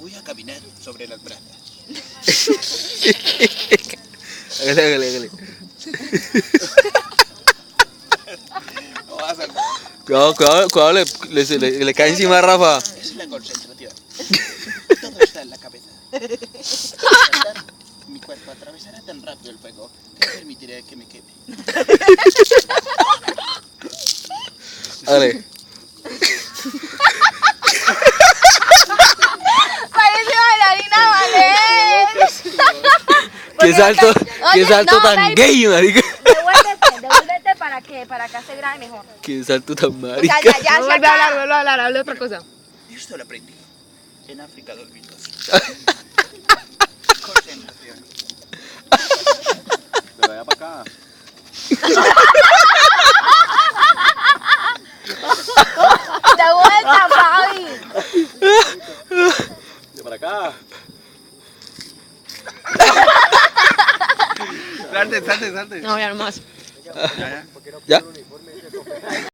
Voy a caminar sobre las brasas. Hágale. No vas a... Cuidado, le cae encima a Rafa. Es la concentración. Todo está en la cabeza. Saltar, mi cuerpo atravesará tan rápido el fuego que permitiré que me queme. Hágale. Parece bailarina ballet. Qué salto tan gay, marica. Devuélvete para que se grabe mejor. Qué salto tan Ya, marica. ya, No, vuelve a hablar, hable de otra cosa. Esto lo aprendí en África 2002. Concentración. Pero vaya para acá. De vuelta, Fabi. De para acá. Salte. No, ya nomás. ¿Ya?